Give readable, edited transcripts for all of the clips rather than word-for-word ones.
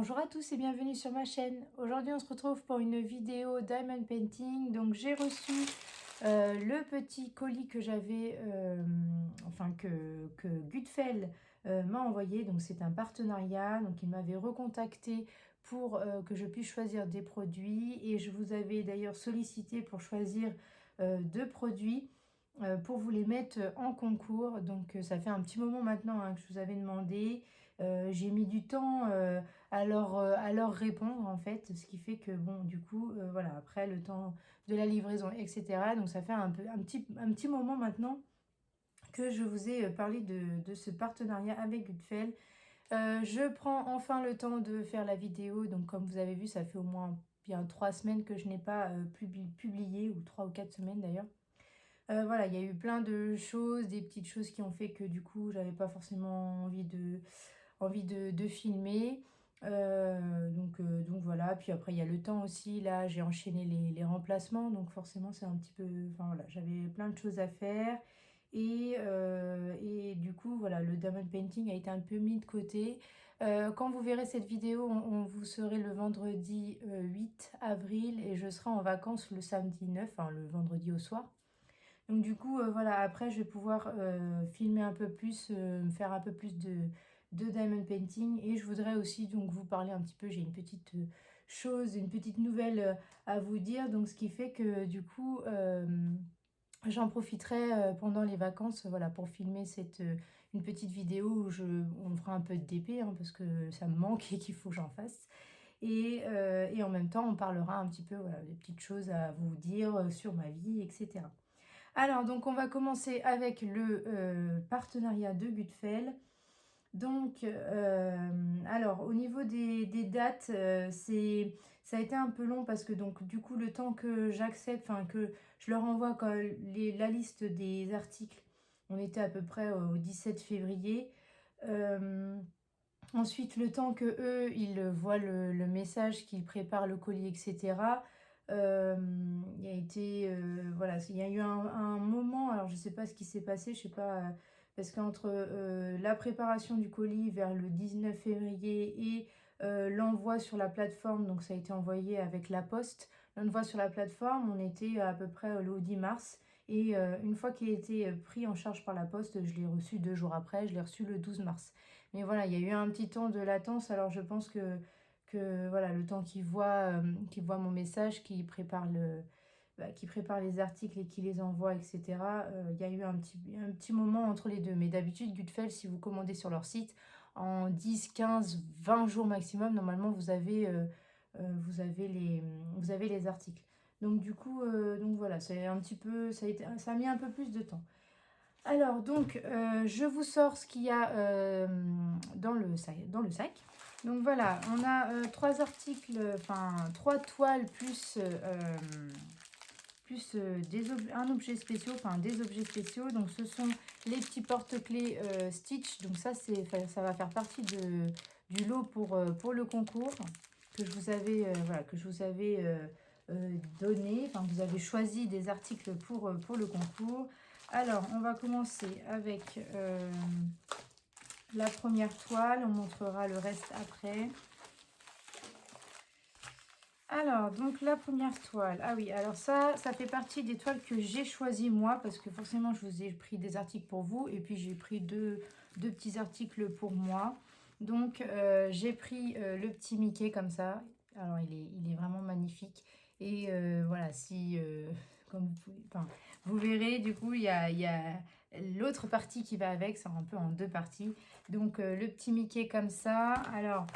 Bonjour à tous et bienvenue sur ma chaîne. Aujourd'hui on se retrouve pour une vidéo Diamond Painting. Donc j'ai reçu le petit colis que j'avais, enfin que Gutfeld m'a envoyé. Donc c'est un partenariat, donc il m'avait recontacté pour que je puisse choisir des produits. Et je vous avais d'ailleurs sollicité pour choisir deux produits pour vous les mettre en concours. Donc ça fait un petit moment maintenant que je vous avais demandé. J'ai mis du temps à leur répondre en fait, ce qui fait que bon du coup voilà, après le temps de la livraison etc. Donc ça fait un petit moment maintenant que je vous ai parlé de ce partenariat avec Gutfeld. Je prends enfin le temps de faire la vidéo. Donc comme vous avez vu, ça fait au moins bien 3 semaines que je n'ai pas publié, ou 3 ou 4 semaines d'ailleurs. Voilà, il y a eu plein de choses, des petites choses qui ont fait que du coup, j'avais pas forcément envie de filmer. Donc voilà, puis après, il y a le temps aussi. Là, j'ai enchaîné les remplacements, donc forcément, c'est un petit peu... Enfin voilà, j'avais plein de choses à faire. Et du coup, voilà, le diamond painting a été un peu mis de côté. Quand vous verrez cette vidéo, vous serez le vendredi 8 avril et je serai en vacances le samedi 9, enfin le vendredi au soir. Donc du coup, voilà, après, je vais pouvoir filmer un peu plus, faire un peu plus de diamond painting. Et je voudrais aussi donc vous parler un petit peu, j'ai une petite chose, une petite nouvelle à vous dire. Donc ce qui fait que du coup, j'en profiterai pendant les vacances, voilà, pour filmer une petite vidéo où on fera un peu de DP, hein, parce que ça me manque et qu'il faut que j'en fasse. Et en même temps, on parlera un petit peu, voilà, des petites choses à vous dire sur ma vie, etc. Alors, donc, on va commencer avec le partenariat de Gutfeld. Donc, alors, au niveau des dates, ça a été un peu long parce que, donc, du coup, le temps que j'accepte, enfin, que je leur envoie la liste des articles, on était à peu près au 17 février. Euh, Ensuite, le temps que eux, ils voient le message, qu'ils préparent le colis, etc. Il y a été, voilà, il y a eu un moment, alors je sais pas ce qui s'est passé, je sais pas, parce qu'entre la préparation du colis vers le 19 février et l'envoi sur la plateforme, donc ça a été envoyé avec la poste, l'envoi sur la plateforme, on était à peu près le 10 mars. Et une fois qu'il a été pris en charge par la poste, je l'ai reçu 2 jours après, je l'ai reçu le 12 mars. Mais voilà, il y a eu un petit temps de latence, alors je pense que voilà, le temps qu'ils voient mon message, qu'ils préparent les articles et qu'ils les envoient, etc. Il y a eu un petit moment entre les deux. Mais d'habitude, Gutfeld, si vous commandez sur leur site, en 10, 15, 20 jours maximum, normalement, vous avez les articles. Donc du coup, donc voilà, c'est un petit peu, ça a mis un peu plus de temps. Alors, donc, je vous sors ce qu'il y a dans le sac. Donc voilà, on a 3 articles, enfin 3 toiles plus un objet spéciaux, enfin des objets spéciaux. Donc ce sont les petits porte-clés Stitch. Donc ça va faire partie du lot pour le concours que je vous avais, voilà, que je vous avais donné. Enfin, vous avez choisi des articles pour le concours. Alors, on va commencer avec la première toile. On montrera le reste après. Alors, donc la première toile. Ah oui, alors ça fait partie des toiles que j'ai choisies moi, parce que forcément, je vous ai pris des articles pour vous, et puis j'ai pris deux petits articles pour moi. Donc, j'ai pris le petit Mickey comme ça. Alors, il est vraiment magnifique. Et voilà, comme vous pouvez, enfin, vous verrez, du coup, il y a l'autre partie qui va avec, c'est un peu en 2 parties. Donc, le petit Mickey comme ça. Alors,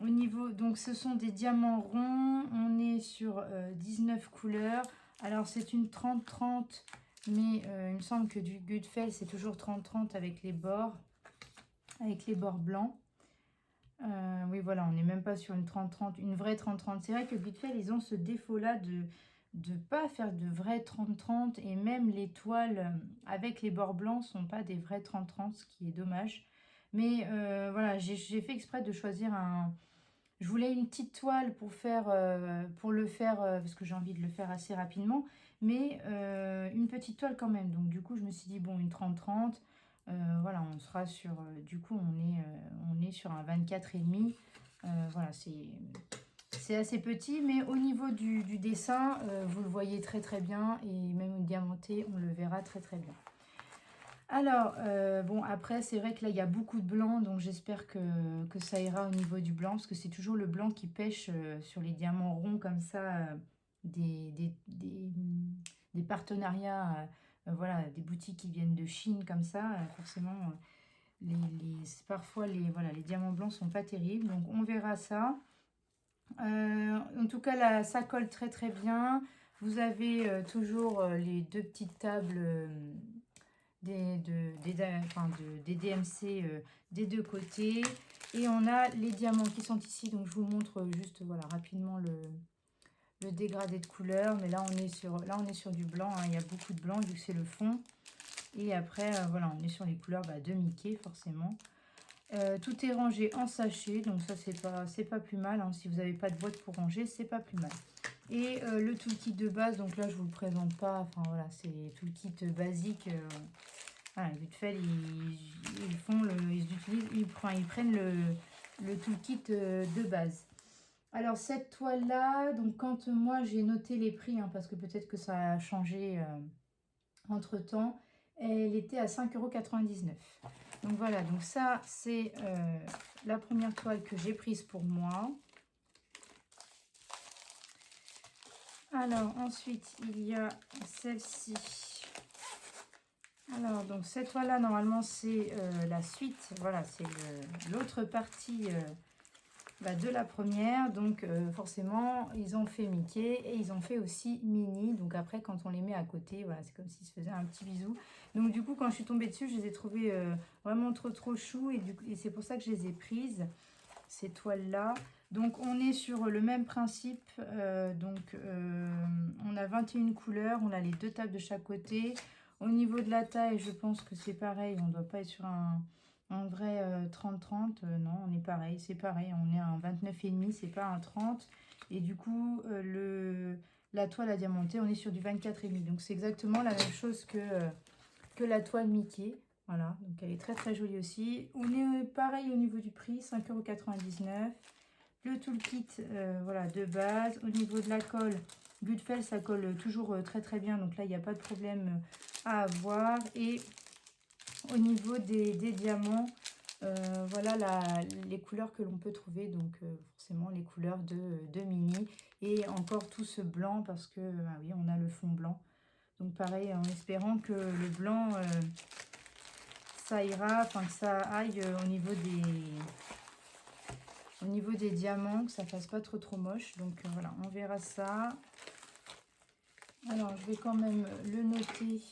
au niveau, donc ce sont des diamants ronds, on est sur 19 couleurs. Alors c'est une 30-30, mais il me semble que du Gutfeld c'est toujours 30-30 avec les bords blancs. Oui voilà, on n'est même pas sur une 30-30, une vraie 30-30. C'est vrai que Gutfeld, ils ont ce défaut-là de ne pas faire de vrais 30-30, et même les toiles avec les bords blancs sont pas des vrais 30-30, ce qui est dommage. Mais voilà, j'ai fait exprès de choisir je voulais une petite toile pour le faire, parce que j'ai envie de le faire assez rapidement, mais une petite toile quand même. Donc du coup, je me suis dit, bon, une 30-30, voilà, on sera sur, du coup, on est sur un 24,5. Voilà, c'est assez petit, mais au niveau du dessin, vous le voyez très très bien, et même au diamanté, on le verra très très bien. Alors, bon, après, c'est vrai que là, il y a beaucoup de blanc, donc j'espère que ça ira au niveau du blanc, parce que c'est toujours le blanc qui pêche sur les diamants ronds comme ça, des partenariats, voilà, des boutiques qui viennent de Chine comme ça, forcément, parfois, voilà, les diamants blancs sont pas terribles, donc on verra ça. En tout cas, là, ça colle très très bien. Vous avez toujours les deux petites tables des DMC des deux côtés. Et on a les diamants qui sont ici. Donc, je vous montre juste voilà, rapidement le dégradé de couleur. Mais là, on est sur du blanc. Hein. Il y a beaucoup de blanc vu que c'est le fond. Et après, voilà, on est sur les couleurs de Mickey, forcément. Tout est rangé en sachet, donc ça c'est pas plus mal, hein. Si vous n'avez pas de boîte pour ranger, c'est pas plus mal. Et le toolkit de base, donc là je vous le présente pas, enfin voilà, c'est toolkit basique. Voilà, vite fait, ils prennent le toolkit de base. Alors cette toile là, donc quand moi j'ai noté les prix, hein, parce que peut-être que ça a changé entre temps, elle était à 5,99 €. Donc voilà, donc ça c'est la première toile que j'ai prise pour moi. Alors ensuite il y a celle-ci. Alors donc cette toile là normalement c'est la suite, voilà, c'est l'autre partie de la première. Donc forcément ils ont fait Mickey et ils ont fait aussi Minnie. Donc après quand on les met à côté, voilà, c'est comme s'ils se faisaient un petit bisou. Donc du coup quand je suis tombée dessus, je les ai trouvées vraiment trop chou, et c'est pour ça que je les ai prises, ces toiles là. Donc on est sur le même principe, on a 21 couleurs, on a les deux tables de chaque côté. Au niveau de la taille, je pense que c'est pareil, on ne doit pas être sur un vrai 30-30, non, on est pareil, c'est pareil, on est à un 29,5, c'est pas un 30. Et du coup, la toile à diamanter, on est sur du 24,5. Donc c'est exactement la même chose que la toile Mickey. Voilà, donc elle est très jolie aussi. On est pareil au niveau du prix, 5,99 €. Le toolkit, voilà, de base. Au niveau de la colle, Goodfellow, ça colle toujours très bien. Donc là, il n'y a pas de problème à avoir. Et au niveau des diamants, voilà les couleurs que l'on peut trouver. Donc forcément, les couleurs de Minnie. Et encore tout ce blanc parce que, bah oui, on a le fond blanc. Donc pareil, en espérant que le blanc, ça ira, enfin que ça aille au niveau des diamants, que ça fasse pas trop moche. Donc voilà, on verra ça. Alors je vais quand même le noter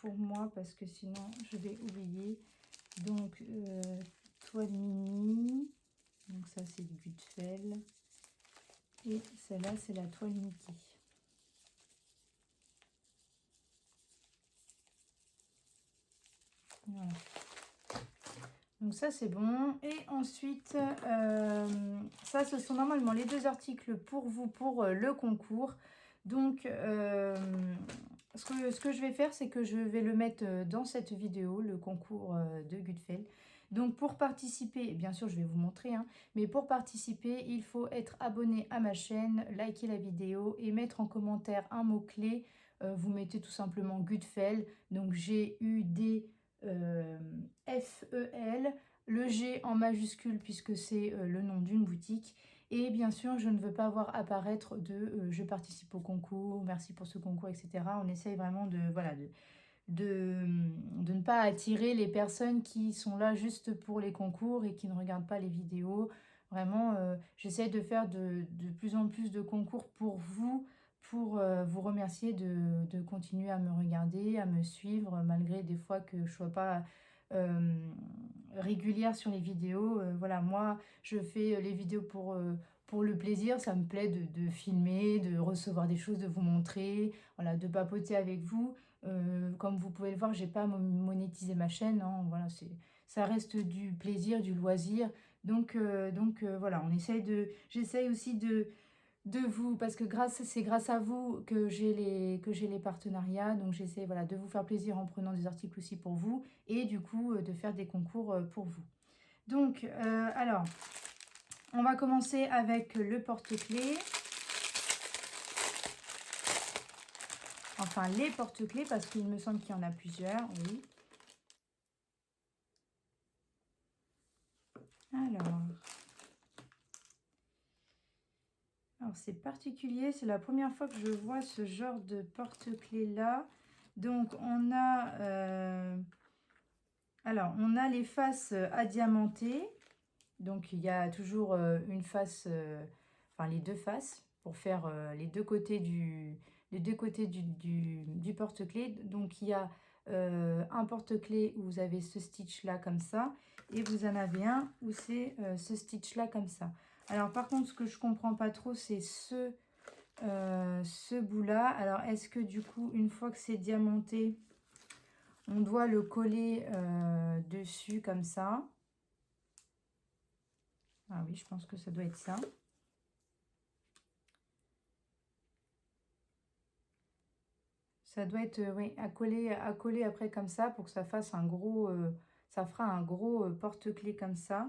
pour moi parce que sinon je vais oublier. Donc toile Minnie, donc ça c'est du Goodfellow, et celle-là c'est la toile Mickey. Voilà. Donc ça c'est bon. Et ensuite, ça ce sont normalement les deux articles pour vous, pour le concours. Donc ce que je vais faire, c'est que je vais le mettre dans cette vidéo, le concours de Goodfellow. Donc pour participer, bien sûr je vais vous montrer, hein, mais pour participer, il faut être abonné à ma chaîne, liker la vidéo et mettre en commentaire un mot-clé. Vous mettez tout simplement Goodfellow, donc G-U-D F-E-L, le G en majuscule puisque c'est le nom d'une boutique. Et bien sûr, je ne veux pas voir apparaître je participe au concours, merci pour ce concours, etc. On essaye vraiment de ne pas attirer les personnes qui sont là juste pour les concours et qui ne regardent pas les vidéos. Vraiment, j'essaie de faire de plus en plus de concours pour vous remercier de continuer à me regarder, à me suivre, malgré des fois que je ne sois pas régulière sur les vidéos. Voilà, moi, je fais les vidéos pour le plaisir. Ça me plaît de filmer, de recevoir des choses, de vous montrer, voilà, de papoter avec vous. Comme vous pouvez le voir, j'ai pas monétisé ma chaîne, hein, voilà, ça reste du plaisir, du loisir. Donc voilà, j'essaye aussi de vous, parce que c'est grâce à vous que j'ai les partenariats. Donc j'essaie, voilà, de vous faire plaisir en prenant des articles aussi pour vous, et du coup de faire des concours pour vous. Donc alors On va commencer avec le porte-clés. Enfin, les porte-clés, parce qu'il me semble qu'il y en a plusieurs, oui. Alors c'est particulier, c'est la première fois que je vois ce genre de porte-clés là. Donc on a, on a les faces adiamantées. Donc il y a toujours une face, enfin les deux faces pour faire les deux côtés du porte-clés. Donc il y a un porte-clés où vous avez ce stitch là comme ça, et vous en avez un où c'est ce stitch là comme ça. Alors par contre, ce que je comprends pas trop, c'est ce bout là. Alors est-ce que du coup, une fois que c'est diamanté, on doit le coller dessus comme ça? Ah oui, je pense que ça doit être ça. Ça doit être oui, à coller après comme ça pour que ça fasse un gros, ça fera un gros porte-clés comme ça.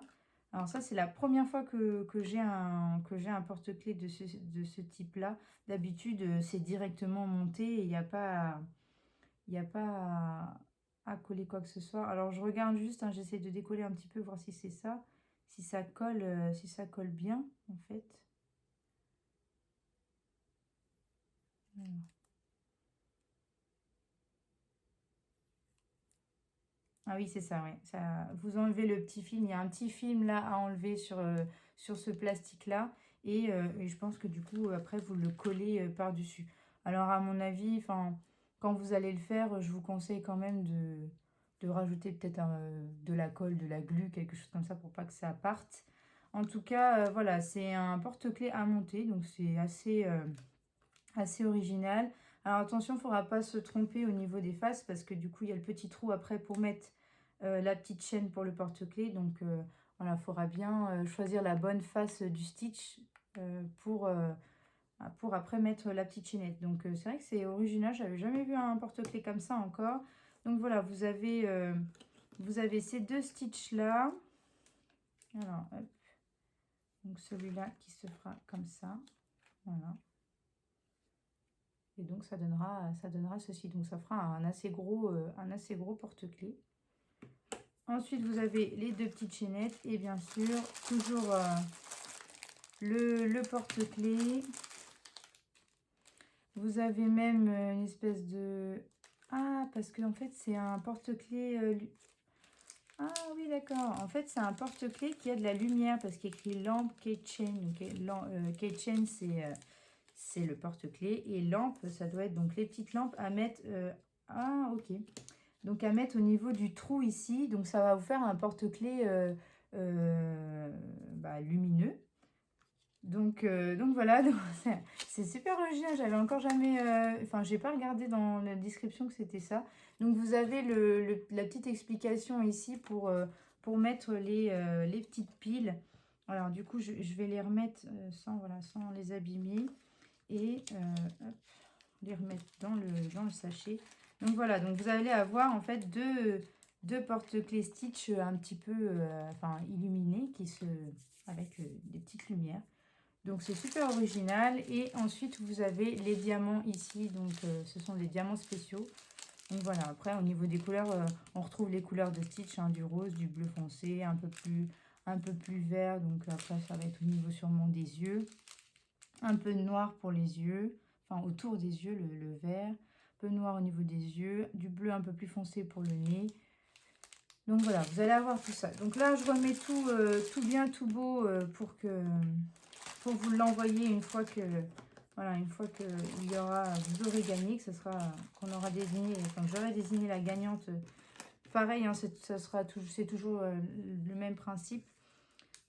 Alors ça, c'est la première fois que j'ai un porte-clés de ce type-là. D'habitude, c'est directement monté et il n'y a pas, à coller quoi que ce soit. Alors je regarde juste, hein, j'essaie de décoller un petit peu, voir si c'est ça, si ça colle bien en fait. Alors. Ah oui, c'est ça, oui. Ça, vous enlevez le petit film. Il y a un petit film là à enlever sur ce plastique-là. Et je pense que du coup, après, vous le collez par-dessus. Alors, à mon avis, quand vous allez le faire, je vous conseille quand même de rajouter peut-être de la colle, de la glu, quelque chose comme ça pour pas que ça parte. En tout cas, voilà, c'est un porte-clés à monter. Donc, c'est assez original. Alors, attention, il ne faudra pas se tromper au niveau des faces parce que du coup, il y a le petit trou après pour mettre la petite chaîne pour le porte-clés. Donc voilà, il faudra bien choisir la bonne face du stitch pour après mettre la petite chaînette. Donc c'est vrai que c'est original, j'avais jamais vu un porte-clés comme ça encore. Donc voilà, vous avez ces deux stitch là. Alors, hop. Donc celui-là qui se fera comme ça. Voilà. Et donc ça donnera ceci. Donc ça fera un assez gros porte-clés. Ensuite, vous avez les deux petites chaînettes et bien sûr, toujours le porte-clés. Vous avez même une espèce de... Ah, parce qu'en fait, c'est un porte-clés... Ah oui, d'accord. En fait, c'est un porte-clés qui a de la lumière parce qu'il y a écrit lampe keychain. Keychain, c'est le porte-clés. Et lampe, ça doit être donc les petites lampes à mettre... Ah, ok. Donc à mettre au niveau du trou ici. Donc ça va vous faire un porte-clés lumineux. Donc voilà, c'est super original. J'avais encore jamais... Enfin, j'ai pas regardé dans la description que c'était ça. Donc vous avez la petite explication ici pour mettre les petites piles. Alors du coup, je vais les remettre sans les abîmer. Et hop, les remettre dans le sachet. Donc voilà, donc vous allez avoir en fait deux porte-clés Stitch un petit peu illuminés avec des petites lumières. Donc c'est super original. Et ensuite vous avez les diamants ici, donc ce sont des diamants spéciaux. Donc voilà, après au niveau des couleurs, on retrouve les couleurs de Stitch, hein, du rose, du bleu foncé, un peu plus vert. Donc après ça va être au niveau sûrement des yeux. Un peu de noir pour les yeux, enfin autour des yeux, le vert. Un peu noir au niveau des yeux, du bleu un peu plus foncé pour le nez. Donc voilà, vous allez avoir tout ça. Donc là, je remets tout bien, tout beau pour vous l'envoyer une fois que il y aura, vous aurez gagné, qu'on aura désigné, quand j'aurai désigné la gagnante. Pareil, hein, c'est toujours le même principe.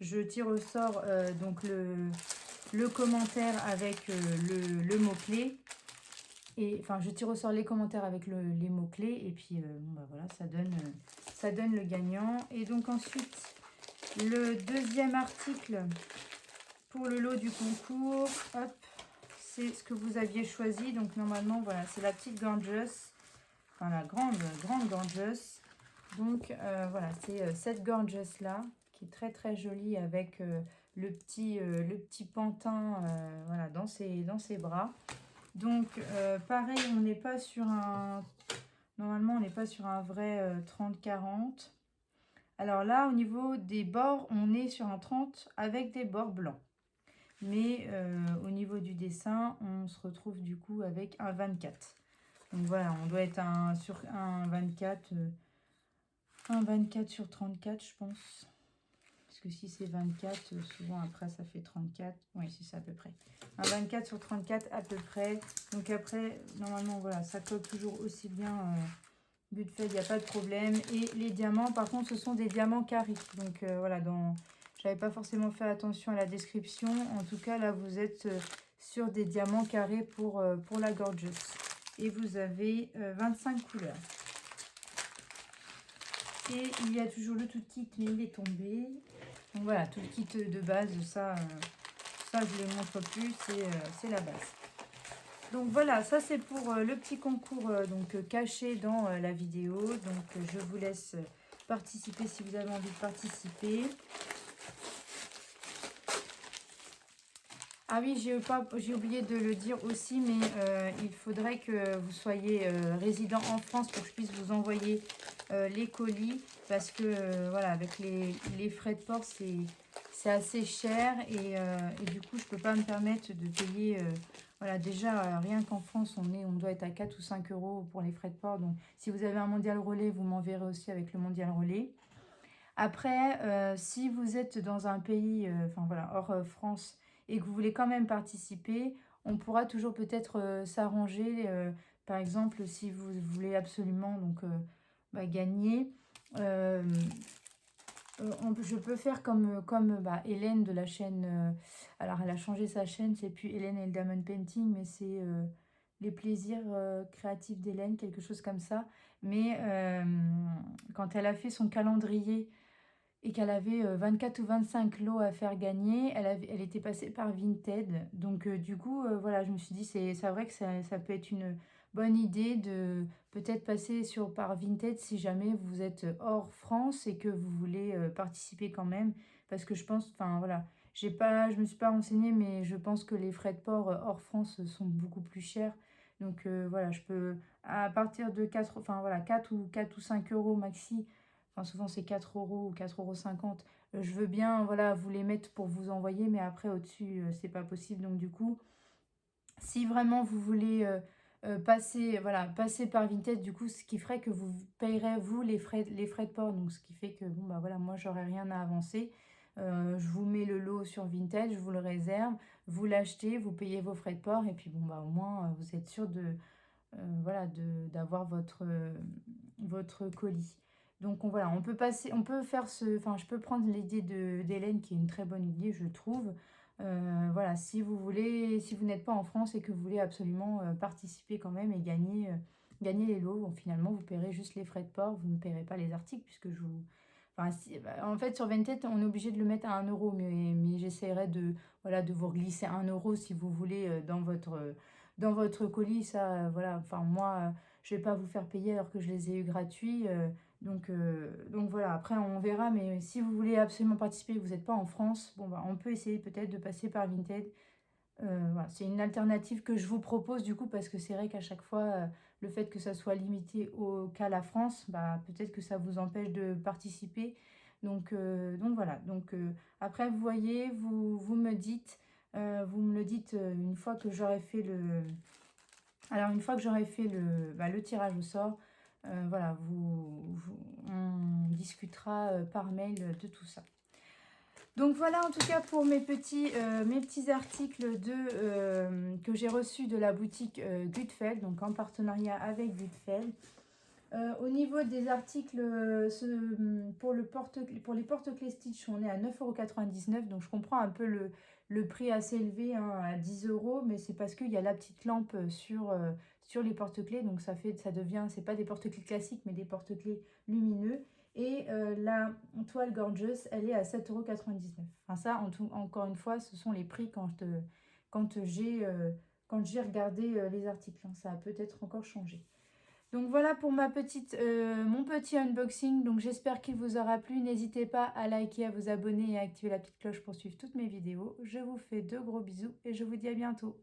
Je tire au sort donc le commentaire avec le mot-clé. Et enfin, je tire au sort les commentaires avec les mots-clés. Et puis, voilà, ça donne le gagnant. Et donc ensuite, le deuxième article pour le lot du concours, hop, c'est ce que vous aviez choisi. Donc normalement, voilà, c'est la petite gorgeous. Enfin, la grande gorgeous. Donc voilà, c'est cette gorgeous là, qui est très très jolie avec le petit pantin voilà, dans ses bras. Donc, pareil, on n'est pas sur un... Normalement, on n'est pas sur un vrai 30-40. Alors là, au niveau des bords, on est sur un 30 avec des bords blancs. Mais au niveau du dessin, on se retrouve du coup avec un 24. Donc voilà, on doit être sur un 24, un 24 sur 34, je pense. Parce que si c'est 24, souvent après ça fait 34. Oui, c'est ça à peu près. Un 24 sur 34 à peu près. Donc après, normalement, voilà, ça colle toujours aussi bien but fait, il n'y a pas de problème. Et les diamants, par contre, ce sont des diamants carrés. Donc voilà, j'avais pas forcément fait attention à la description. En tout cas, là, vous êtes sur des diamants carrés pour la Gorgeous. Et vous avez 25 couleurs. Et il y a toujours le tout kit, mais il est tombé. Donc voilà, tout le kit de base, ça je ne le montre plus, c'est la base. Donc voilà, ça c'est pour le petit concours caché dans la vidéo. Donc je vous laisse participer si vous avez envie de participer. Ah oui, j'ai oublié de le dire aussi, mais il faudrait que vous soyez résident en France pour que je puisse vous envoyer les colis. Parce que voilà, avec les frais de port, c'est assez cher. Et du coup, je ne peux pas me permettre de payer... voilà, déjà, rien qu'en France, on doit être à 4 ou 5 euros pour les frais de port. Donc, si vous avez un mondial relais, vous m'enverrez aussi avec le mondial relais. Après, si vous êtes dans un pays, enfin voilà, hors France, et que vous voulez quand même participer, on pourra toujours peut-être s'arranger. Par exemple, si vous voulez absolument gagner, je peux faire comme Hélène de la chaîne. Alors, elle a changé sa chaîne, c'est plus Hélène et le Diamond Painting, mais c'est les plaisirs créatifs d'Hélène, quelque chose comme ça. Mais quand elle a fait son calendrier et qu'elle avait 24 ou 25 lots à faire gagner, elle était passée par Vinted. Donc du coup, voilà, je me suis dit, c'est vrai que ça peut être une bonne idée de peut-être passer par Vinted si jamais vous êtes hors France et que vous voulez participer quand même. Parce que je pense, enfin voilà, je me suis pas renseignée, mais je pense que les frais de port hors France sont beaucoup plus chers. Donc voilà, je peux, à partir de 4, enfin voilà, 4 ou 5 euros maxi. Enfin, souvent, c'est 4 euros ou 4,50 €. Je veux bien voilà, vous les mettre pour vous envoyer, mais après, au-dessus, c'est pas possible. Donc, du coup, si vraiment vous voulez passer par Vinted, du coup, ce qui ferait que vous payerez, vous, les frais de port. Donc, ce qui fait que, bon, bah voilà, moi, j'aurais rien à avancer. Je vous mets le lot sur Vinted, je vous le réserve, vous l'achetez, vous payez vos frais de port, et puis, bon, bah au moins, vous êtes sûr voilà, d'avoir votre colis. Donc voilà, on peut faire enfin je peux prendre l'idée d'Hélène qui est une très bonne idée, je trouve. Voilà, si vous voulez, si vous n'êtes pas en France et que vous voulez absolument participer quand même et gagner les lots, bon, finalement vous paierez juste les frais de port, vous ne paierez pas les articles puisque je vous... Enfin, en fait, sur Vinted, on est obligé de le mettre à 1 euro, mais j'essaierai voilà, de vous glisser 1 euro si vous voulez dans votre colis. Ça, voilà, enfin moi, je vais pas vous faire payer alors que je les ai eu gratuits. Donc voilà, après on verra, mais si vous voulez absolument participer, vous n'êtes pas en France, bon bah on peut essayer peut-être de passer par Vinted. Voilà, c'est une alternative que je vous propose du coup parce que c'est vrai qu'à chaque fois, le fait que ça soit limité qu'à la France, bah, peut-être que ça vous empêche de participer. Donc voilà, après vous voyez, vous me dites, vous me le dites une fois que j'aurai fait alors une fois que j'aurai fait le tirage au sort, voilà, on discutera par mail de tout ça. Donc voilà en tout cas pour mes petits articles que j'ai reçus de la boutique Gutfeld, donc en partenariat avec Gutfeld. Au niveau des articles, pour les porte-clés Stitch, on est à 9,99 €. Donc je comprends un peu le prix assez élevé, hein, à 10 €, mais c'est parce qu'il y a la petite lampe sur les porte-clés. Donc ça devient, c'est pas des porte-clés classiques, mais des porte-clés lumineux. Et la toile Gorgeous, elle est à 7,99 €. Enfin ça, encore une fois, ce sont les prix quand j'ai regardé les articles, hein. Ça a peut-être encore changé. Donc voilà pour mon petit unboxing. Donc j'espère qu'il vous aura plu. N'hésitez pas à liker, à vous abonner et à activer la petite cloche pour suivre toutes mes vidéos. Je vous fais de gros bisous et je vous dis à bientôt.